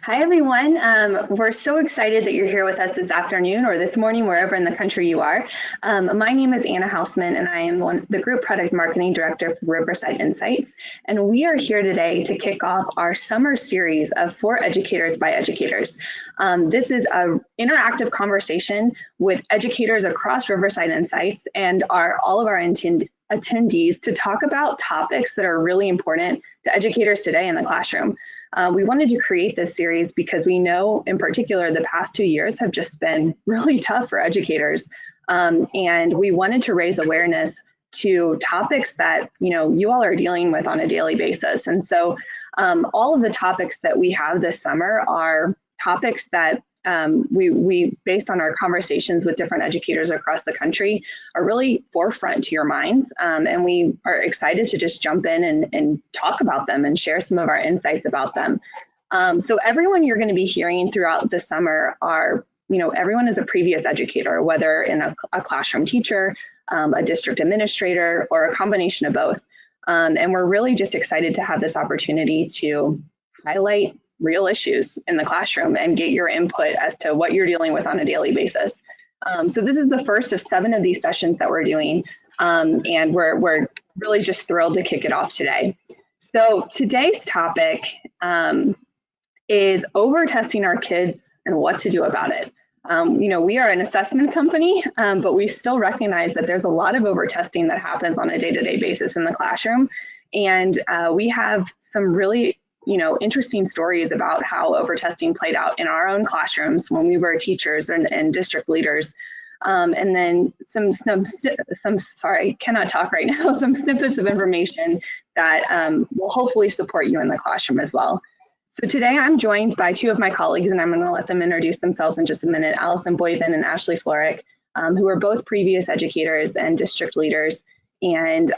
Hi, everyone. We're so excited that you're here with us this afternoon or this morning, wherever in the country you are. My name is Anna Hausman, and I am the Group Product Marketing Director for Riverside Insights. And we are here today to kick off our summer series of For Educators by Educators. This is an interactive conversation with educators across Riverside Insights and all of our attendees to talk about topics that are really important to educators today in the classroom. We wanted to create this series because we know, in particular, the past 2 years have just been really tough for educators. And we wanted to raise awareness to topics that, you all are dealing with on a daily basis. And so all of the topics that we have this summer are topics that we, based on our conversations with different educators across the country, are really forefront to your minds. And we are excited to just jump in and talk about them and share some of our insights about them. So everyone you're going to be hearing throughout the summer are, everyone is a previous educator, whether in a classroom teacher, a district administrator, or a combination of both. And we're really just excited to have this opportunity to highlight real issues in the classroom and get your input as to what you're dealing with on a daily basis. So this is the first of 7 of these sessions that we're doing, and we're really just thrilled to kick it off today. So today's topic is over-testing our kids and what to do about it. We are an assessment company, but we still recognize that there's a lot of over-testing that happens on a day-to-day basis in the classroom. And we have some really interesting stories about how over-testing played out in our own classrooms when we were teachers and district leaders. And then some sorry, cannot talk right now, some snippets of information that will hopefully support you in the classroom as well. So today I'm joined by 2 of my colleagues, and I'm going to let them introduce themselves in just a minute, Allison Boyven and Ashley Florak, who are both previous educators and district leaders. And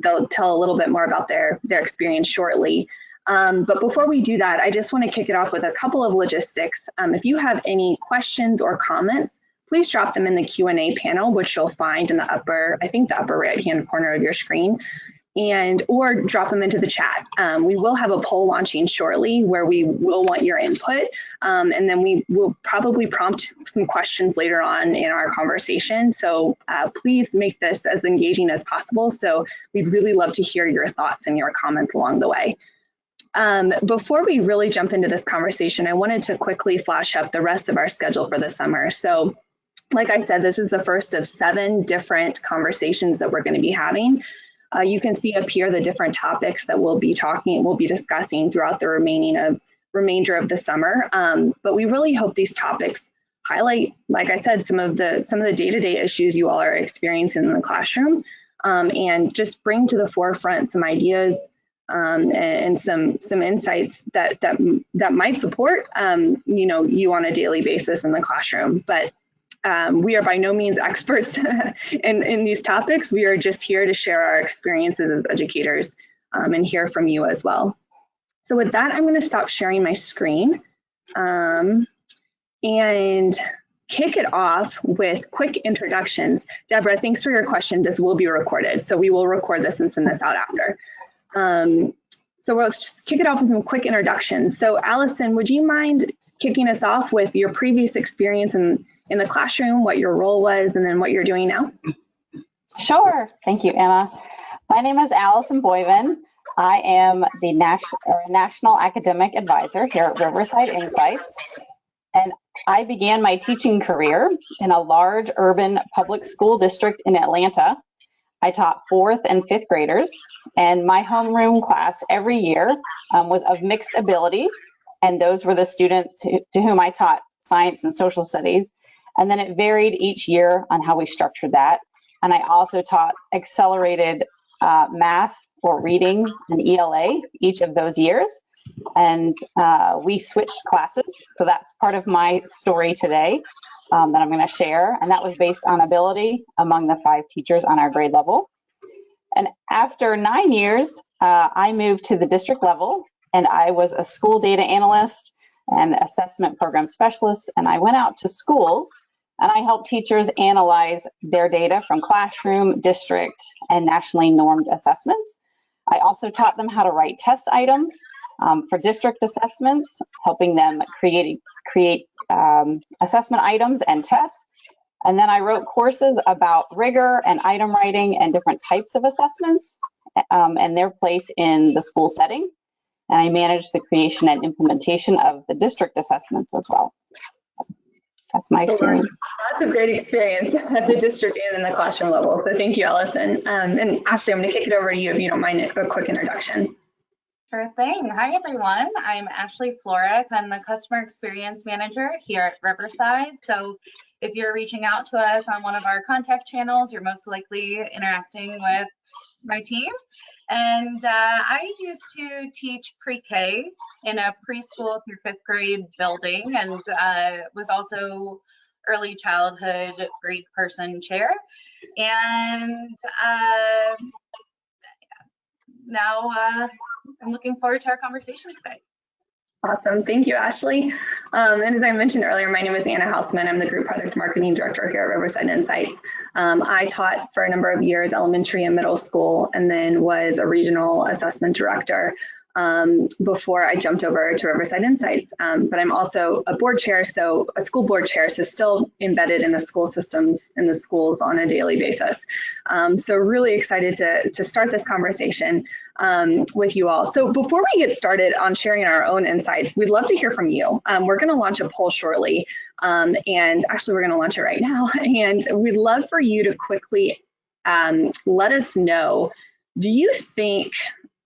they'll tell a little bit more about their experience shortly. But before we do that, I just want to kick it off with a couple of logistics. If you have any questions or comments, please drop them in the Q&A panel, which you'll find in the upper right-hand corner of your screen, or drop them into the chat. We will have a poll launching shortly where we will want your input, and then we will probably prompt some questions later on in our conversation. So please make this as engaging as possible. So we'd really love to hear your thoughts and your comments along the way. Before we really jump into this conversation, I wanted to quickly flash up the rest of our schedule for the summer. So, like I said, this is the first of 7 different conversations that we're going to be having. You can see up here the different topics that we'll be discussing throughout the remainder of the summer. But we really hope these topics highlight, like I said, some of the day-to-day issues you all are experiencing in the classroom, and just bring to the forefront some ideas and some insights that might support you on a daily basis in the classroom. But we are by no means experts in these topics. We are just here to share our experiences as educators and hear from you as well. So with that, I'm going to stop sharing my screen and kick it off with quick introductions. Deborah, thanks for your question. This will be recorded, so we will record this and send this out after. So let's just kick it off with some quick introductions. So Allison, would you mind kicking us off with your previous experience in the classroom, what your role was, and then what you're doing now? Sure. Thank you, Anna. My name is Allison Boyven. I am the National Academic Advisor here at Riverside Insights. And I began my teaching career in a large urban public school district in Atlanta. I taught 4th and 5th graders, and my homeroom class every year was of mixed abilities, and those were the students to whom I taught science and social studies, and then it varied each year on how we structured that. And I also taught accelerated math or reading and ELA each of those years, and we switched classes, so that's part of my story today. That I'm going to share, and that was based on ability among the 5 teachers on our grade level. And after 9 years, I moved to the district level, and I was a school data analyst and assessment program specialist, and I went out to schools and I helped teachers analyze their data from classroom, district, and nationally normed assessments. I also taught them how to write test items For district assessments, helping them create assessment items and tests. And then I wrote courses about rigor and item writing and different types of assessments and their place in the school setting. And I managed the creation and implementation of the district assessments as well. That's my experience. That's a great experience at the district and in the classroom level. So thank you, Allison. And Ashley, I'm going to kick it over to you if you don't mind a quick introduction. Sure thing. Hi, everyone. I'm Ashley Florak. I'm the Customer Experience Manager here at Riverside. So if you're reaching out to us on one of our contact channels, you're most likely interacting with my team. And I used to teach pre-K in a preschool through 5th grade building, and was also early childhood grade person chair. And now I'm looking forward to our conversation today. Awesome. Thank you, Ashley. And as I mentioned earlier, my name is Anna Hausman. I'm the Group Product Marketing Director here at Riverside Insights. I taught for a number of years elementary and middle school, and then was a regional assessment director before I jumped over to Riverside Insights. But I'm also a board chair, so a school board chair, so still embedded in the school systems in the schools on a daily basis. So really excited to start this conversation with you all. So before we get started on sharing our own insights, we'd love to hear from you. We're going to launch a poll shortly, and actually we're going to launch it right now. And we'd love for you to quickly let us know, do you think,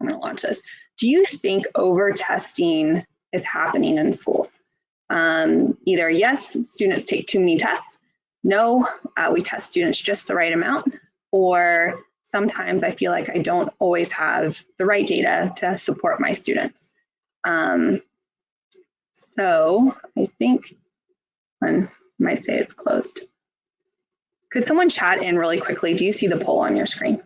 I'm going to launch this, do you think over-testing is happening in schools? Either yes, students take too many tests, no, we test students just the right amount, or sometimes I feel like I don't always have the right data to support my students. So I think one might say it's closed. Could someone chat in really quickly? Do you see the poll on your screen?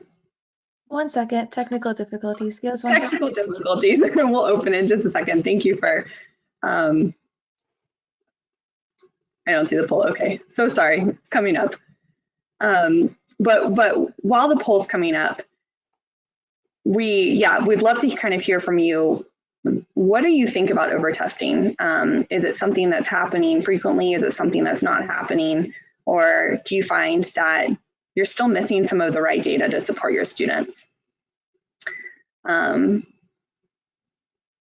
1 second, technical difficulties. Give us 1 second. Technical difficulties. We'll open in just a second. Thank you for, I don't see the poll. Okay, so sorry, it's coming up. But while the poll's coming up, we'd love to kind of hear from you. What do you think about over-testing? Is it something that's happening frequently? Is it something that's not happening? Or do you find that you're still missing some of the right data to support your students? And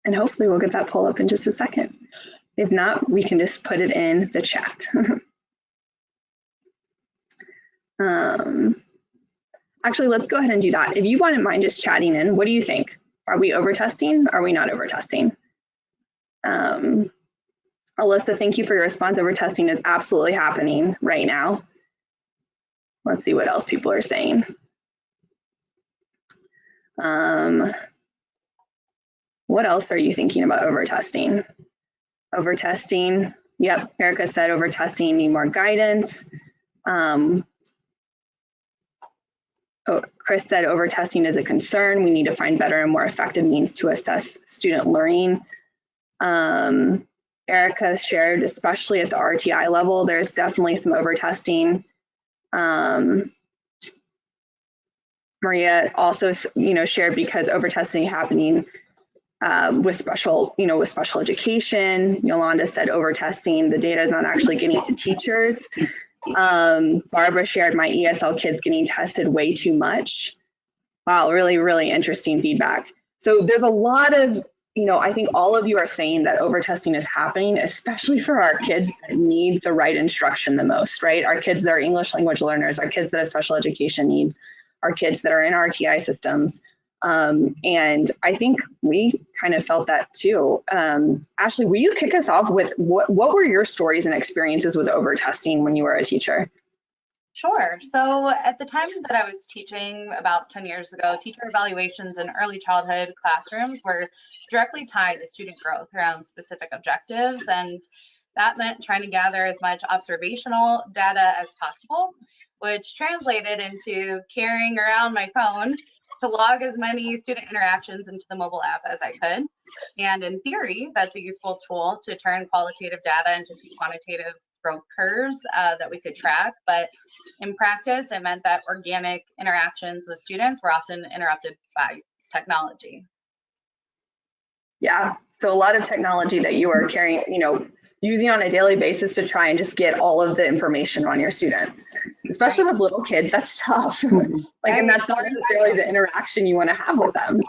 hopefully we'll get that poll up in just a second. If not, we can just put it in the chat. Actually, let's go ahead and do that. If you wouldn't mind just chatting in, what do you think? Are we over-testing? Are we not over-testing? Alyssa, thank you for your response. Over-testing is absolutely happening right now. Let's see what else people are saying. What else are you thinking about over-testing? Over-testing, yep, Erica said over-testing, need more guidance. Chris said over-testing is a concern. We need to find better and more effective means to assess student learning. Erica shared, especially at the RTI level, there's definitely some over-testing. Maria also, shared because over-testing happening with special education. Yolanda said over-testing, the data is not actually getting to teachers. Barbara shared my ESL kids getting tested way too much. Wow, really, really interesting feedback. So there's a lot of, I think all of you are saying that over-testing is happening, especially for our kids that need the right instruction the most, right? Our kids that are English language learners, our kids that have special education needs, our kids that are in RTI systems. And I think we kind of felt that too. Ashley, will you kick us off with what were your stories and experiences with over-testing when you were a teacher? Sure. So at the time that I was teaching about 10 years ago, teacher evaluations in early childhood classrooms were directly tied to student growth around specific objectives. And that meant trying to gather as much observational data as possible, which translated into carrying around my phone to log as many student interactions into the mobile app as I could. And in theory, that's a useful tool to turn qualitative data into quantitative growth curves that we could track. But in practice, it meant that organic interactions with students were often interrupted by technology. Yeah, so a lot of technology that you are carrying, using on a daily basis to try and just get all of the information on your students, especially with little kids. That's tough. And that's not necessarily the interaction you want to have with them.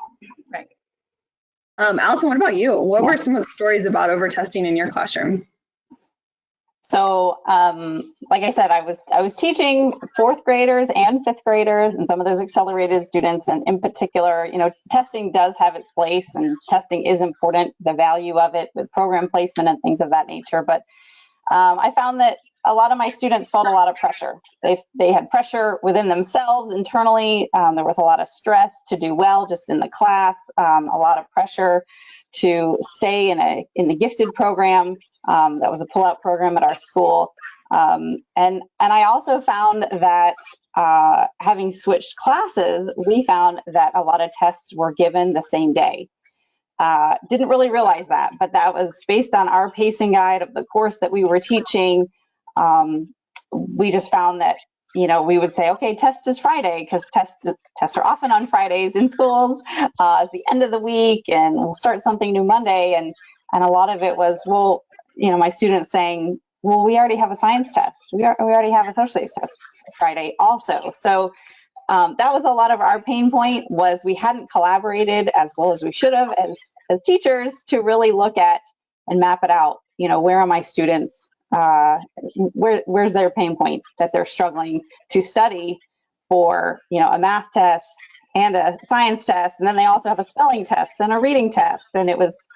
Right. Allison, what about you? What were some of the stories about over testing in your classroom? So, like I said, I was teaching fourth graders and fifth graders and some of those accelerated students. And in particular, testing does have its place and testing is important, the value of it with program placement and things of that nature. But I found that a lot of my students felt a lot of pressure. They had pressure within themselves internally. There was a lot of stress to do well just in the class, a lot of pressure to stay in the gifted program. That was a pull-out program at our school. And I also found that having switched classes, we found that a lot of tests were given the same day. Didn't really realize that, but that was based on our pacing guide of the course that we were teaching. We just found that, we would say, okay, test is Friday, because tests are often on Fridays in schools. It's the end of the week, and we'll start something new Monday. And a lot of it was, well, my students saying, well, we already have a science test. We already have a social studies test Friday also. So that was a lot of our pain point, was we hadn't collaborated as well as we should have as teachers to really look at and map it out. Where are my students? Where's their pain point that they're struggling to study for, a math test and a science test, and then they also have a spelling test and a reading test, and it was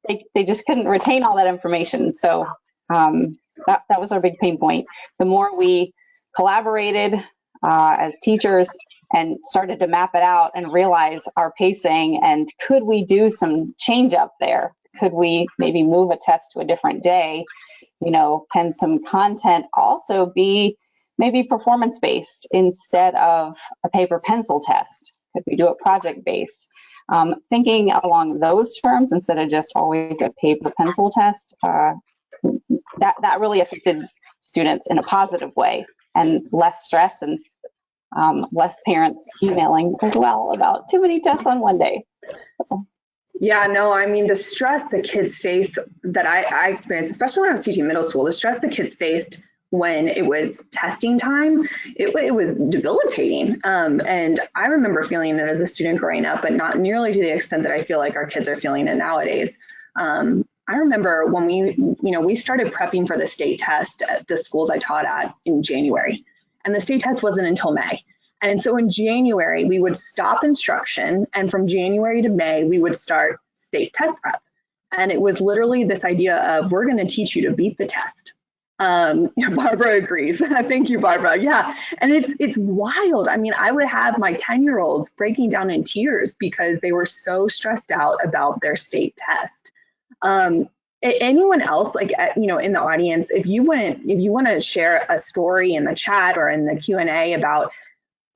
they just couldn't retain all that information. So that was our big pain point. The more we collaborated as teachers and started to map it out and realize our pacing, and could we do some change up there? Could we maybe move a test to a different day? Can some content also be maybe performance-based instead of a paper pencil test? Could we do it project-based? Thinking along those terms instead of just always a paper pencil test, that really affected students in a positive way, and less stress and less parents emailing as well about too many tests on one day. Yeah, no, I mean, the stress the kids face that I experienced, especially when I was teaching middle school, the stress the kids faced when it was testing time, it was debilitating. And I remember feeling it as a student growing up, but not nearly to the extent that I feel like our kids are feeling it nowadays. I remember when we started prepping for the state test at the schools I taught at in January, and the state test wasn't until May. And so in January, we would stop instruction, and from January to May, we would start state test prep. And it was literally this idea of, we're going to teach you to beat the test. Barbara agrees. Thank you, Barbara. Yeah, and it's wild. I mean, I would have my 10-year-olds breaking down in tears because they were so stressed out about their state test. Anyone else, in the audience, if you want to share a story in the chat or in the Q&A about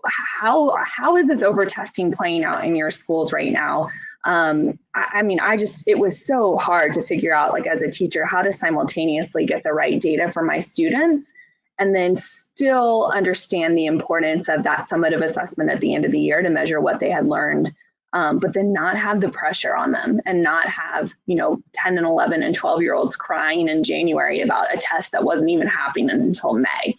how is this over testing playing out in your schools right now? It was so hard to figure out, as a teacher, how to simultaneously get the right data for my students and then still understand the importance of that summative assessment at the end of the year to measure what they had learned, but then not have the pressure on them and not have, 10 and 11 and 12-year-olds crying in January about a test that wasn't even happening until May.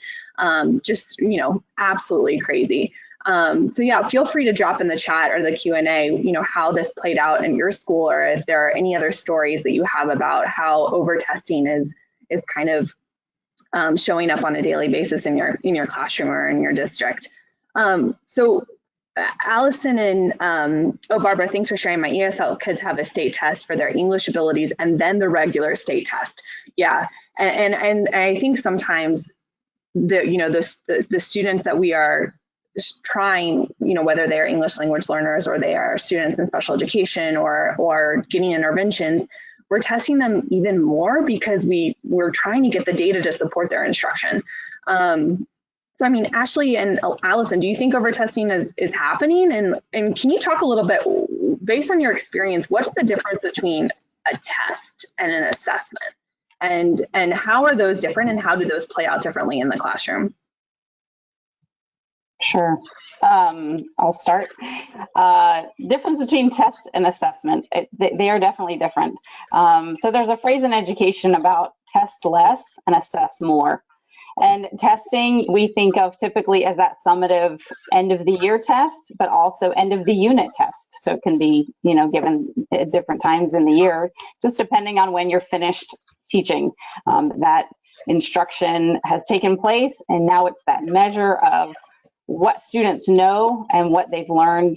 Absolutely crazy. So yeah, feel free to drop in the chat or the Q&A, how this played out in your school, or if there are any other stories that you have about how over testing is kind of showing up on a daily basis in your classroom or in your district. So Allison and Barbara, thanks for sharing. My ESL kids have a state test for their English abilities and then the regular state test. Yeah, and I think sometimes the students that we are trying, whether they're English language learners or they are students in special education or getting interventions, we're testing them even more because we're trying to get the data to support their instruction. So, Ashley and Allison, do you think over testing is happening? And can you talk a little bit, based on your experience, what's the difference between a test and an assessment? And how are those different, and how do those play out differently in the classroom? Sure. I'll start. Difference between test and assessment. They are definitely different. So there's a phrase in education about test less and assess more. And testing, we think of typically as that summative end of the year test, but also end of the unit test. So it can be, given at different times in the year, just depending on when you're finished teaching. That instruction has taken place, and now it's that measure of what students know and what they've learned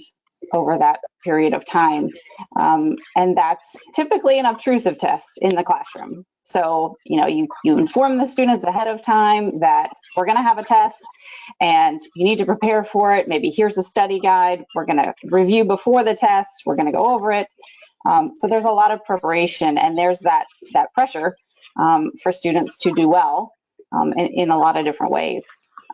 over that period of time. And that's typically an obtrusive test in the classroom. So, you inform the students ahead of time that we're going to have a test and you need to prepare for it. Maybe here's a study guide. We're going to review before the test. We're going to go over it. So there's a lot of preparation, and there's that pressure for students to do well in a lot of different ways.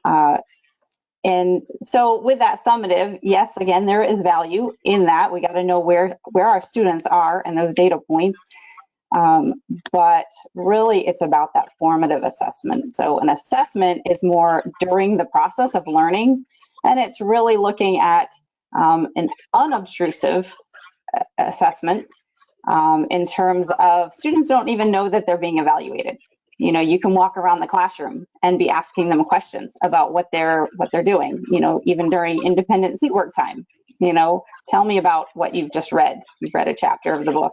And so with that summative, yes, again, there is value in that. We got to know where our students are and those data points. But really, it's about that formative assessment. So an assessment is more during the process of learning, and it's really looking at an unobtrusive assessment in terms of students don't even know that they're being evaluated. You can walk around the classroom and be asking them questions about what they're doing, even during independent seat work time. Tell me about what you've just read. You've read a chapter of the book.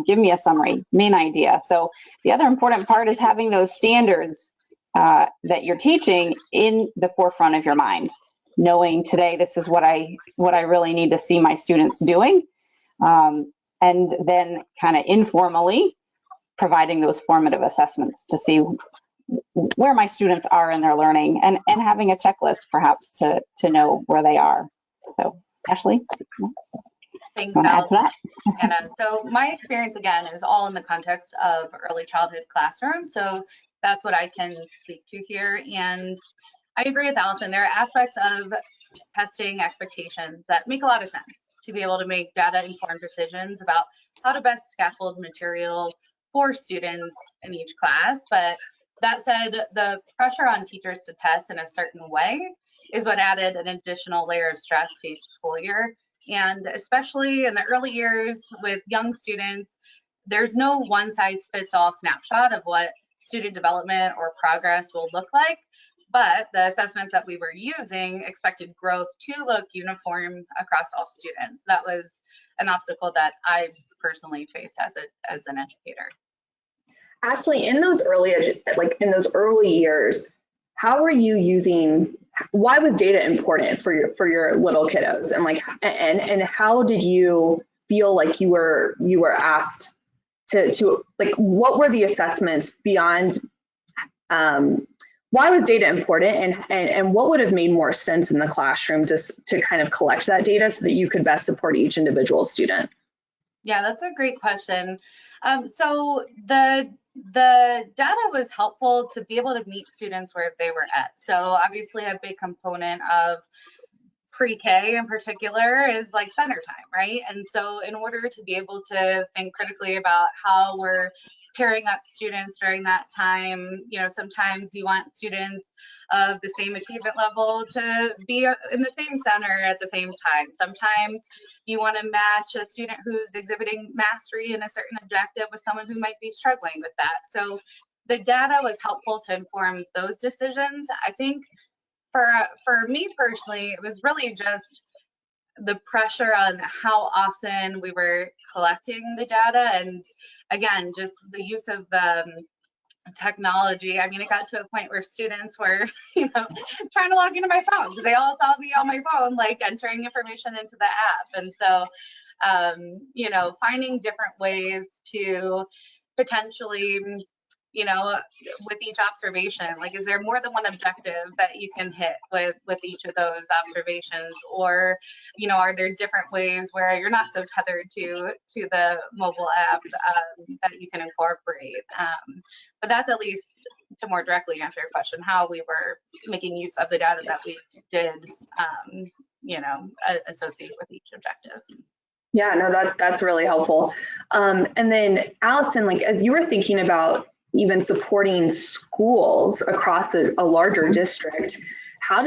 Give me a summary, main idea. So the other important part is having those standards that you're teaching in the forefront of your mind, knowing today this is what I really need to see my students doing, and then kind of informally providing those formative assessments to see where my students are in their learning, and having a checklist perhaps to know where they are. So Ashley, Thanks, want to add to that? Anna. So my experience, again, is all in the context of early childhood classroom. So that's what I can speak to here. And I agree with Allison. There are aspects of testing expectations that make a lot of sense to be able to make data-informed decisions about how to best scaffold material for students in each class. But that said, the pressure on teachers to test in a certain way is what added an additional layer of stress to each school year. And especially in the early years with young students, there's no one-size-fits-all snapshot of what student development or progress will look like. But the assessments that we were using expected growth to look uniform across all students. That was an obstacle that I personally faced as an educator. Actually, in those early years, how were you using? Why was data important for your little kiddos, and how did you feel like you were asked to what were the assessments beyond? Why was data important, and what would have made more sense in the classroom to kind of collect that data so that you could best support each individual student? Yeah, that's a great question. So the data was helpful to be able to meet students where they were at. So obviously a big component of pre-K in particular is like center time, right? And so in order to be able to think critically about how we're pairing up students during that time, sometimes you want students of the same achievement level to be in the same center at the same time. Sometimes you want to match a student who's exhibiting mastery in a certain objective with someone who might be struggling with that. So the data was helpful to inform those decisions. I think for me personally, it was really just the pressure on how often we were collecting the data, and again, just the use of the technology. I mean, it got to a point where students were, trying to log into my phone because they all saw me on my phone, entering information into the app. And so, finding different ways to potentially, with each observation, is there more than one objective that you can hit with each of those observations, or are there different ways where you're not so tethered to the mobile app that you can incorporate? But that's at least to more directly answer your question, how we were making use of the data that we did associate with each objective. Yeah, no, that's really helpful. And then Allison, as you were thinking about even supporting schools across a larger district, how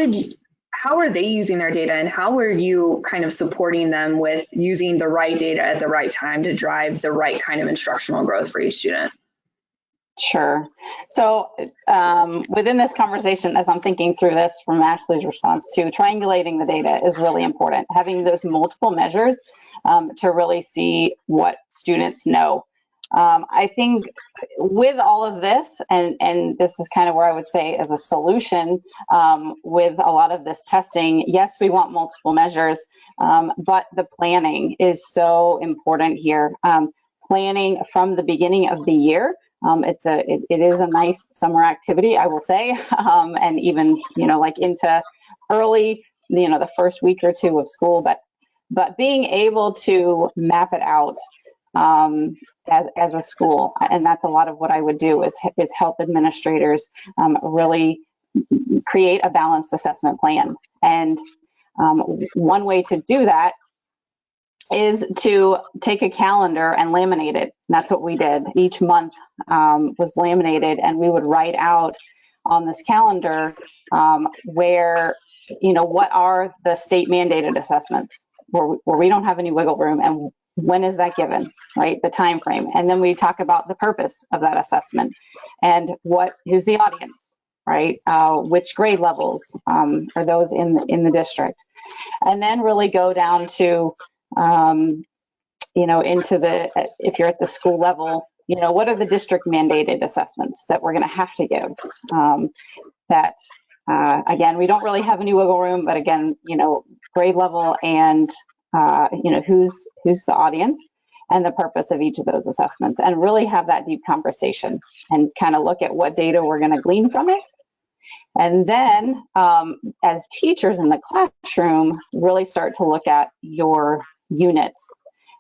how are they using their data, and how are you kind of supporting them with using the right data at the right time to drive the right kind of instructional growth for each student? Sure. So within this conversation, as I'm thinking through this from Ashley's response to triangulating the data is really important. Having those multiple measures to really see what students know. I think with all of this, and this is kind of where I would say as a solution with a lot of this testing, yes, we want multiple measures, but the planning is so important here. Planning from the beginning of the year. It is a nice summer activity, I will say, and even, like into early, the first week or two of school, but being able to map it out as a school, and that's a lot of what I would do is help administrators really create a balanced assessment plan. And one way to do that is to take a calendar and laminate it. That's what we did. Each month was laminated, and we would write out on this calendar where, what are the state mandated assessments where we don't have any wiggle room, and when is that given, right? The time frame. And then we talk about the purpose of that assessment and who's the audience, right? Which grade levels are those in the district, and then really go down to into if you're at the school level, what are the district mandated assessments that we're going to have to give? Again, we don't really have any wiggle room, but again, grade level and, who's the audience and the purpose of each of those assessments, and really have that deep conversation and kind of look at what data we're going to glean from it. And then as teachers in the classroom, really start to look at your units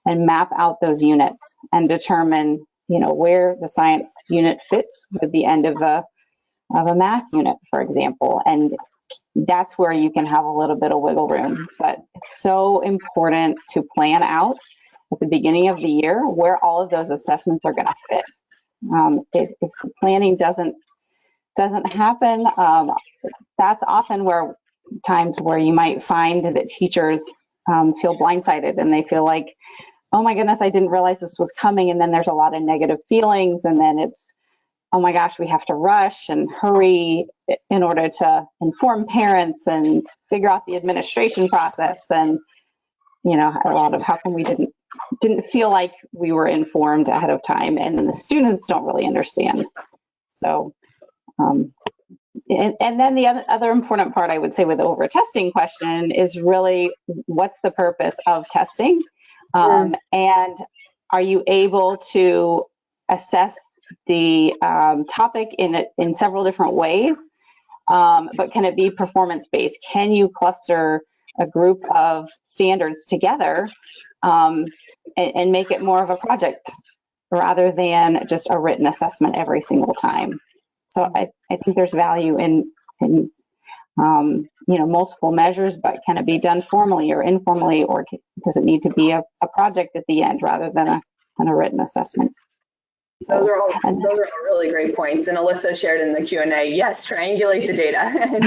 and map out those units and determine, where the science unit fits with the end of a math unit, for example. And that's where you can have a little bit of wiggle room. But it's so important to plan out at the beginning of the year where all of those assessments are going to fit. If the planning doesn't happen, that's often times where you might find that teachers feel blindsided, and they feel like, oh my goodness, I didn't realize this was coming. And then there's a lot of negative feelings, and then it's, oh my gosh, we have to rush and hurry in order to inform parents and figure out the administration process. And, a lot of how come we didn't feel like we were informed ahead of time, and then the students don't really understand. So, and then the other important part I would say with the over testing question is really, what's the purpose of testing? And are you able to assess the topic in several different ways? But can it be performance-based? Can you cluster a group of standards together and make it more of a project rather than just a written assessment every single time? So I think there's value in multiple measures, but can it be done formally or informally, or does it need to be a project at the end rather than a written assessment? So, those are all really great points. And Alyssa shared in the Q&A, yes, triangulate the data, and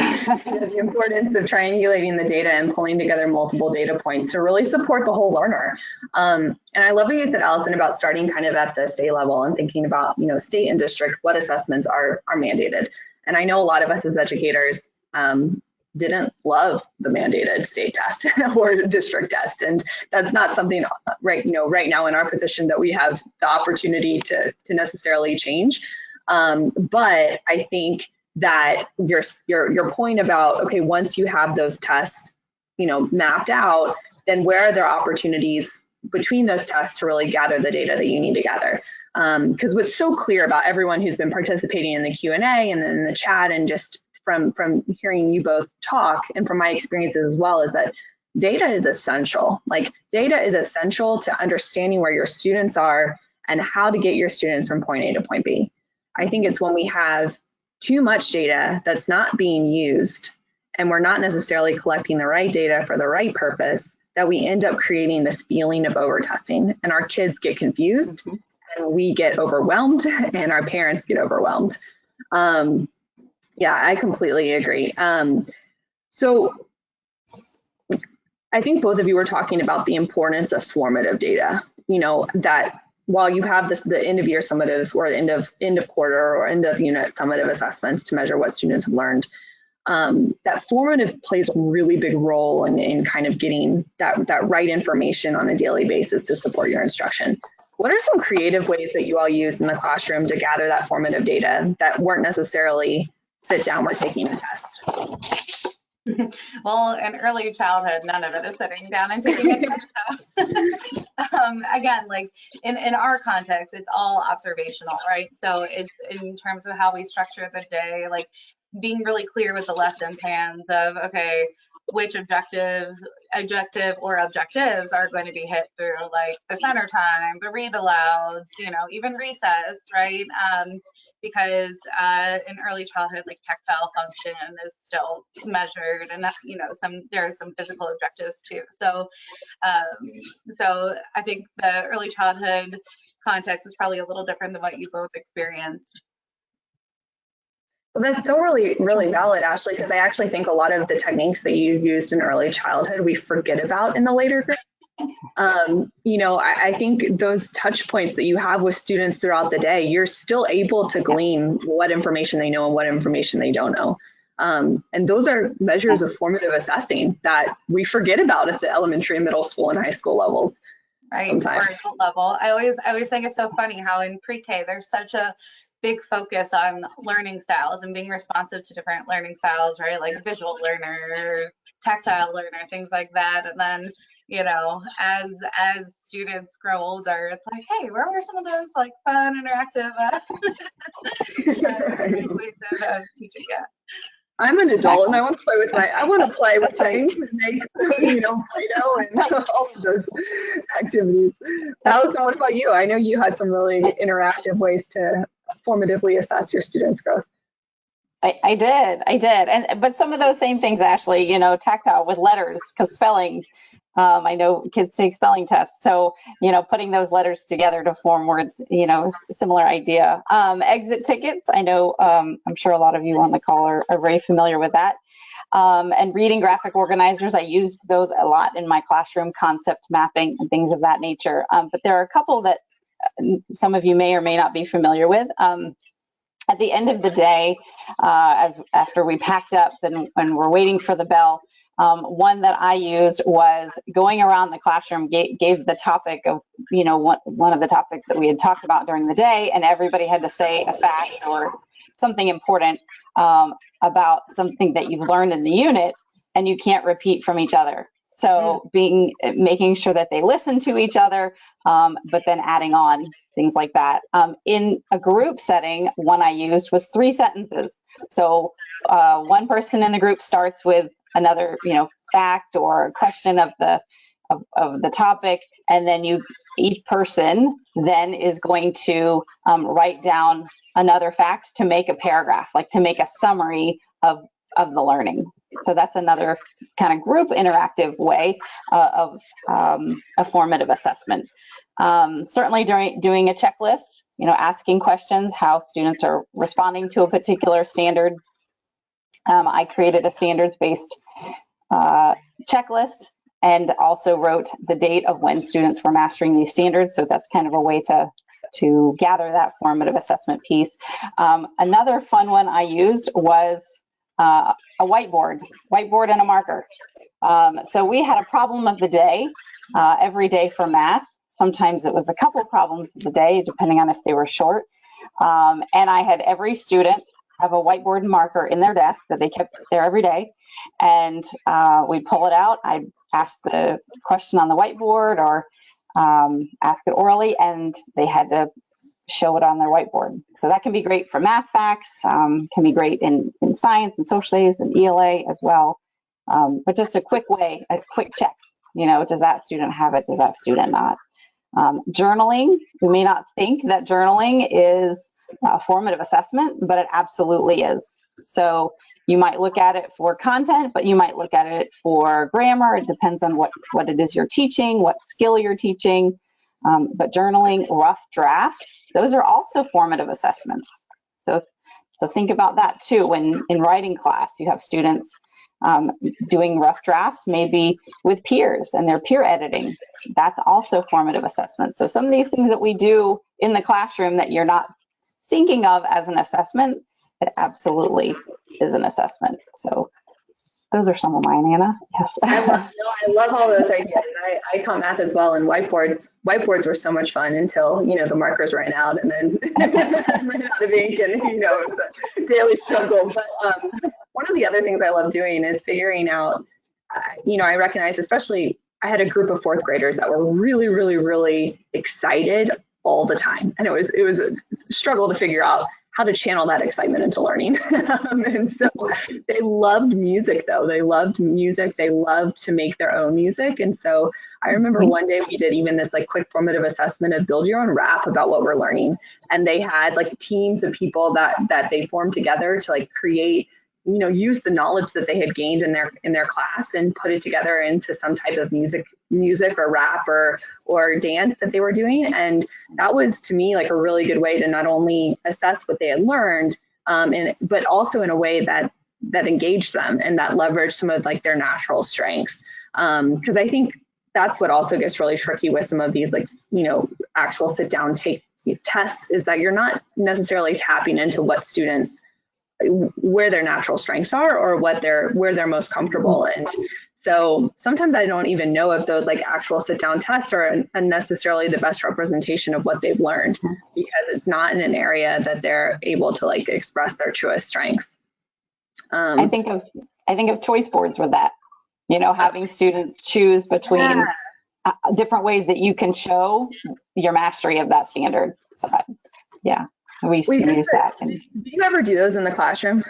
the importance of triangulating the data and pulling together multiple data points to really support the whole learner. And I love what you said, Allison, about starting kind of at the state level and thinking about, state and district, what assessments are mandated. And I know a lot of us as educators didn't love the mandated state test or district test, and that's not something right now in our position that we have the opportunity to necessarily change. But I think that your point about, okay, once you have those tests mapped out, then where are there opportunities between those tests to really gather the data that you need to gather? Because what's so clear about everyone who's been participating in the Q&A and then in the chat, and just from hearing you both talk and from my experiences as well, is that data is essential. Like, data is essential to understanding where your students are and how to get your students from point A to point B. I think it's when we have too much data that's not being used, and we're not necessarily collecting the right data for the right purpose, that we end up creating this feeling of over testing, and our kids get confused, and we get overwhelmed, and our parents get overwhelmed. Yeah, I completely agree. So I think both of you were talking about the importance of formative data, that while you have the end of year summative or end of quarter or end of unit summative assessments to measure what students have learned, that formative plays a really big role in kind of getting that right information on a daily basis to support your instruction. What are some creative ways that you all use in the classroom to gather that formative data that weren't necessarily sit down, we're taking a test? Well, in early childhood, none of it is sitting down and taking a test. So, again, like in our context, it's all observational, right? So it's in terms of how we structure the day, like being really clear with the lesson plans of, okay, which objective or objectives are going to be hit through like the center time, the read alouds, even recess, right? Because in early childhood, like tactile function is still measured, and there are some physical objectives too. So I think the early childhood context is probably a little different than what you both experienced. Well, that's so really, really valid, Ashley, because I actually think a lot of the techniques that you used in early childhood, we forget about in the later grade. I think those touch points that you have with students throughout the day, you're still able to glean what information they know and what information they don't know. And those are measures of formative assessing that we forget about at the elementary, middle school, and high school levels. Right, sometimes. or adult level. I always think it's so funny how in pre-K there's such a big focus on learning styles and being responsive to different learning styles, right? Like visual learner, tactile learner, things like that. And then, as students grow older, it's like, hey, where were some of those like fun, interactive ways of teaching it? I'm an adult and I want to play with things and make, Play-Doh and all of those activities. Allison, what about you? I know you had some really interactive ways to formatively assess your students' growth. I did. But some of those same things, Ashley, tactile with letters, because spelling, I know kids take spelling tests. So, putting those letters together to form words, similar idea. Exit tickets, I know, I'm sure a lot of you on the call are very familiar with that. And reading graphic organizers, I used those a lot in my classroom, concept mapping and things of that nature. But there are a couple that some of you may or may not be familiar with. At the end of the day, after we packed up and we're waiting for the bell, one that I used was going around the classroom, gave the topic of, one of the topics that we had talked about during the day, and everybody had to say a fact or something important about something that you've learned in the unit, and you can't repeat from each other. So making sure that they listen to each other, but then adding on things like that. In a group setting, one I used was 3 sentences. So one person in the group starts with another, fact or question of the topic, and then each person then is going to write down another fact to make a paragraph, like to make a summary of the learning. So that's another kind of group interactive way of a formative assessment. Certainly doing a checklist, asking questions, how students are responding to a particular standard. I created a standards-based checklist and also wrote the date of when students were mastering these standards. So that's kind of a way to gather that formative assessment piece. Another fun one I used was a whiteboard and a marker. So we had a problem of the day every day for math. Sometimes it was a couple problems of the day, depending on if they were short. And I had every student have a whiteboard and marker in their desk that they kept there every day. And we'd pull it out. I'd ask the question on the whiteboard or ask it orally, and they had to show it on their whiteboard. So that can be great for math facts, can be great in science and social studies and ELA as well. But just a quick check, does that student have it? Does that student not? Journaling, we may not think that journaling is a formative assessment, but it absolutely is. So you might look at it for content, but you might look at it for grammar. It depends on what it is you're teaching, what skill you're teaching. But journaling, rough drafts, those are also formative assessments. So think about that too. When in writing class, you have students Doing rough drafts, maybe with peers and their peer editing. That's also formative assessment. So some of these things that we do in the classroom that you're not thinking of as an assessment, it absolutely is an assessment. So those are some of mine, Anna. Yes. I love all those ideas. I taught math as well, and whiteboards were so much fun until, you know, the markers ran out, and then ran out of ink, and, you know, it was a daily struggle. But one of the other things I love doing is figuring out, you know, I recognize, especially, I had a group of fourth graders that were really, really, really excited all the time, and it was a struggle to figure out how to channel that excitement into learning. And so they loved music, though. They loved music. They loved to make their own music. And so I remember one day we did even this like quick formative assessment of build your own rap about what we're learning. And they had like teams of people that they formed together to like create, you know, use the knowledge that they had gained in their class and put it together into some type of music or rap or dance that they were doing. And that was, to me, like a really good way to not only assess what they had learned, but also in a way that engaged them and that leveraged some of like their natural strengths. Because I think that's what also gets really tricky with some of these, like, you know, actual sit down take tests, is that you're not necessarily tapping into what students, where their natural strengths are or where they're most comfortable. And so sometimes I don't even know if those like actual sit down tests are necessarily the best representation of what they've learned, because it's not in an area that they're able to like express their truest strengths. I think of choice boards with that, you know, having students choose between different ways that you can show your mastery of that standard. So yeah. We used to use that. Did you ever do those in the classroom?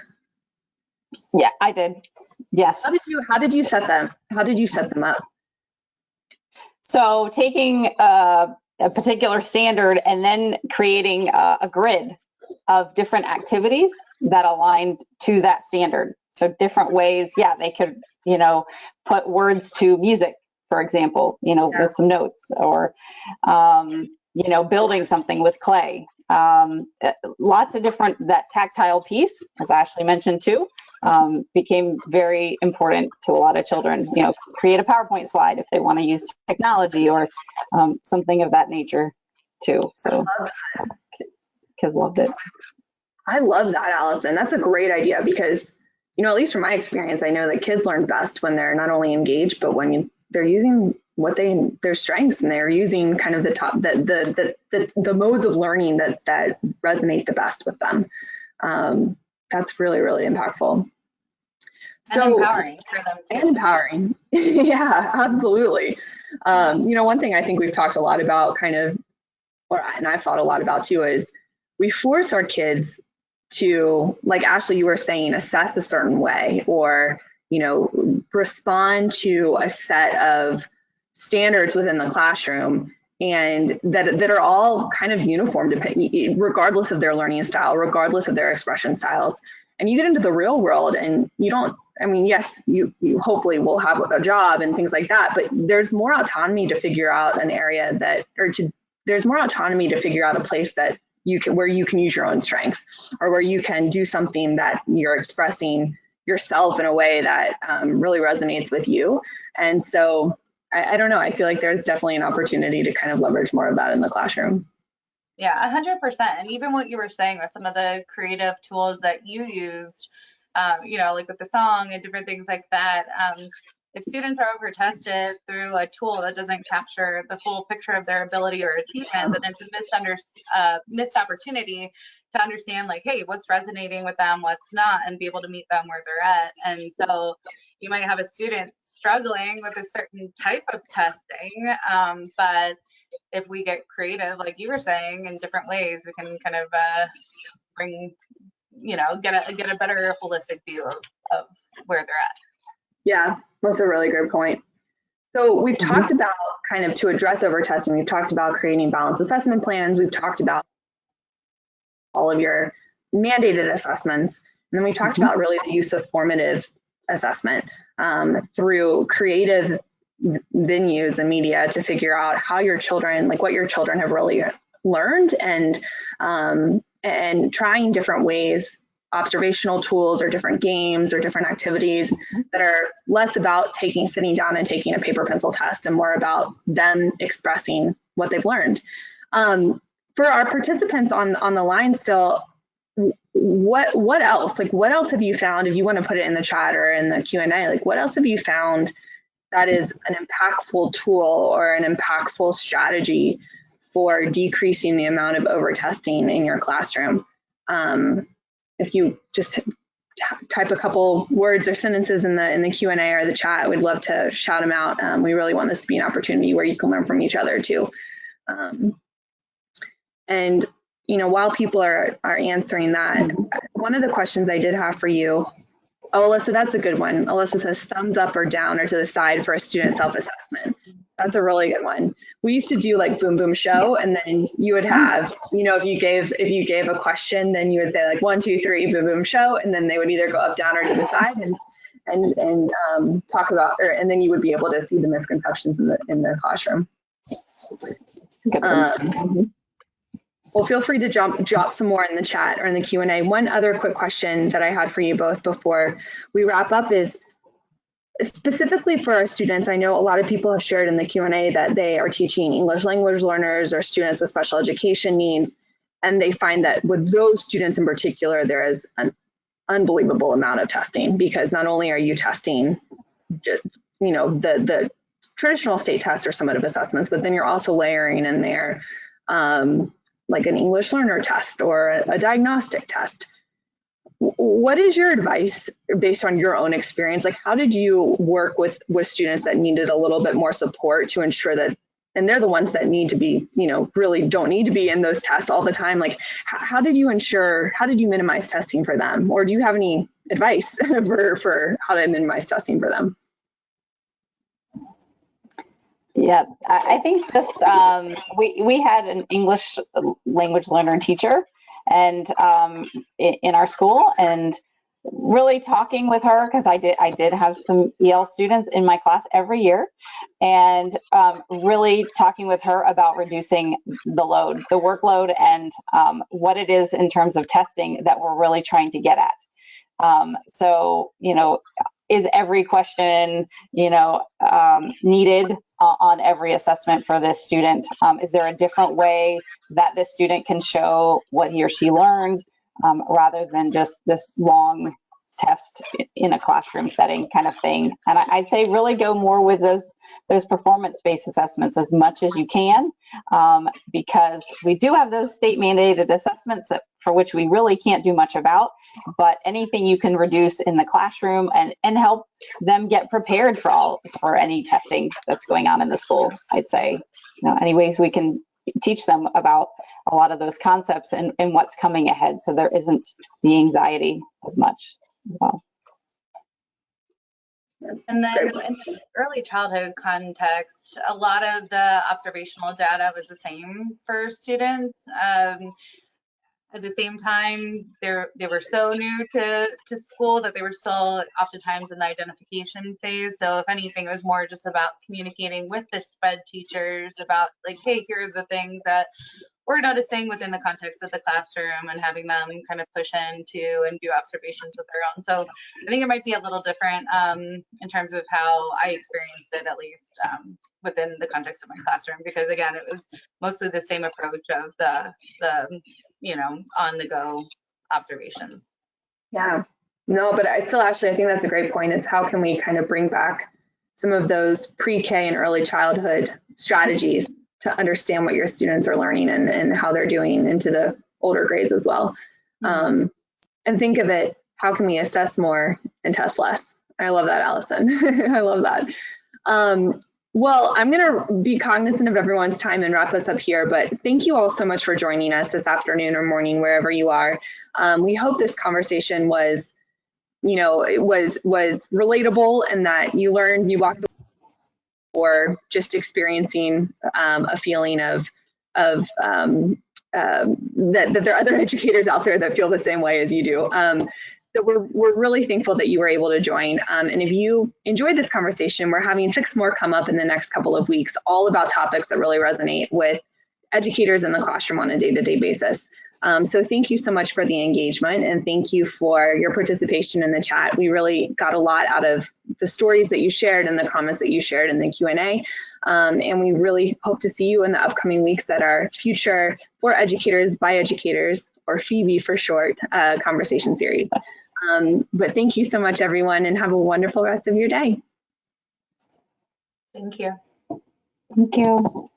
Yeah, I did. Yes. How did you set them up? So taking a particular standard and then creating a grid of different activities that aligned to that standard. So different ways, yeah, they could, you know, put words to music, for example, you know, with some notes, or, you know, building something with clay. Lots of different, that tactile piece, as Ashley mentioned too, became very important to a lot of children. You know, create a PowerPoint slide if they want to use technology or something of that nature too. So kids loved it. I love that, Allison. That's a great idea, because, you know, at least from my experience, I know that kids learn best when they're not only engaged, but when they're using their strengths, and they're using kind of the modes of learning that resonate the best with them. That's really, really impactful. And empowering for them too. And empowering. Yeah, absolutely. You know, one thing I think we've talked a lot about and I've thought a lot about too, is we force our kids to, like Ashley, you were saying, assess a certain way, or, you know, respond to a set of standards within the classroom, and that are all kind of uniform, regardless of their learning style, regardless of their expression styles. And you get into the real world, and you don't, I mean, yes, you hopefully will have a job and things like that, but there's more autonomy to figure out an area there's more autonomy to figure out a place that where you can use your own strengths, or where you can do something that you're expressing yourself in a way that really resonates with you. And so I don't know, I feel like there's definitely an opportunity to kind of leverage more of that in the classroom. Yeah, 100%. And even what you were saying with some of the creative tools that you used, you know, like with the song and different things like that. If students are over tested through a tool that doesn't capture the full picture of their ability or achievement, then it's a missed opportunity to understand, like, hey, what's resonating with them, what's not, and be able to meet them where they're at. And so you might have a student struggling with a certain type of testing, but if we get creative, like you were saying, in different ways, we can kind of bring, you know, get a better holistic view of where they're at. Yeah, that's a really good point. So we've talked about, kind of to address over-testing, we've talked about creating balanced assessment plans, we've talked about all of your mandated assessments, and then we talked about really the use of formative assessment through creative venues and media to figure out how your children, like what your children have really learned, and trying different ways observational tools or different games or different activities that are less about sitting down and taking a paper pencil test and more about them expressing what they've learned. For our participants on the line still, what else? Like, what else have you found? If you want to put it in the chat or in the Q&A, like, what else have you found that is an impactful tool or an impactful strategy for decreasing the amount of over-testing in your classroom? If you just type a couple words or sentences in the Q&A or the chat, we'd love to shout them out. We really want this to be an opportunity where you can learn from each other too. And you know, while people are answering that, one of the questions I did have for you, oh, Alyssa, that's a good one. Alyssa says thumbs up or down or to the side for a student self-assessment. That's a really good one. We used to do like boom, boom, show, and then you would have, you know, if you gave a question, then you would say like 1, 2, 3, boom, boom, show, and then they would either go up, down, or to the side and talk about, and then you would be able to see the misconceptions in the classroom. That's a good one. Well, feel free to drop some more in the chat or in the Q&A. One other quick question that I had for you both before we wrap up is specifically for our students. I know a lot of people have shared in the Q&A that they are teaching English language learners or students with special education needs, and they find that with those students in particular, there is an unbelievable amount of testing, because not only are you testing, you know, the traditional state tests or summative assessments, but then you're also layering in there like an English learner test or a diagnostic test. What is your advice based on your own experience? Like, how did you work with students that needed a little bit more support to ensure that, and they're the ones that need to be, you know, really don't need to be in those tests all the time. Like, how did you minimize testing for them? Or do you have any advice for how to minimize testing for them? Yeah, I think just we had an English language learner teacher and in our school, and really talking with her, because I did have some EL students in my class every year, and really talking with her about reducing the workload, and what it is in terms of testing that we're really trying to get at. So, you know, is every question, you know, needed on every assessment for this student? Is there a different way that this student can show what he or she learned, rather than just this long test in a classroom setting kind of thing? And I'd say really go more with those performance-based assessments as much as you can, because we do have those state mandated assessments for which we really can't do much about, but anything you can reduce in the classroom and help them get prepared for any testing that's going on in the school. I'd say, you know, any ways we can teach them about a lot of those concepts and what's coming ahead, so there isn't the anxiety as much as well. And then in the early childhood context, a lot of the observational data was the same for students. At the same time, they were so new to school that they were still oftentimes in the identification phase. So if anything, it was more just about communicating with the SPED teachers about like, hey, here are the things that we're noticing within the context of the classroom, and having them kind of push into and do observations of their own. So I think it might be a little different in terms of how I experienced it, at least within the context of my classroom, because again, it was mostly the same approach of the you know, on the go observations. Yeah, no, but I still actually, I think that's a great point. It's how can we kind of bring back some of those pre-K and early childhood strategies to understand what your students are learning and how they're doing into the older grades as well. And think of it, how can we assess more and test less? I love that, Allison. I love that. Well, I'm going to be cognizant of everyone's time and wrap us up here, but thank you all so much for joining us this afternoon or morning, wherever you are. We hope this conversation was, you know, it was relatable, and that you learned, you walked or just experiencing a feeling of that there are other educators out there that feel the same way as you do. So we're really thankful that you were able to join. And if you enjoyed this conversation, we're having 6 more come up in the next couple of weeks, all about topics that really resonate with educators in the classroom on a day-to-day basis. So thank you so much for the engagement, and thank you for your participation in the chat. We really got a lot out of the stories that you shared and the comments that you shared in the Q&A. And we really hope to see you in the upcoming weeks at our future For Educators by Educators, or Phoebe for short, conversation series. But thank you so much, everyone, and have a wonderful rest of your day. Thank you. Thank you.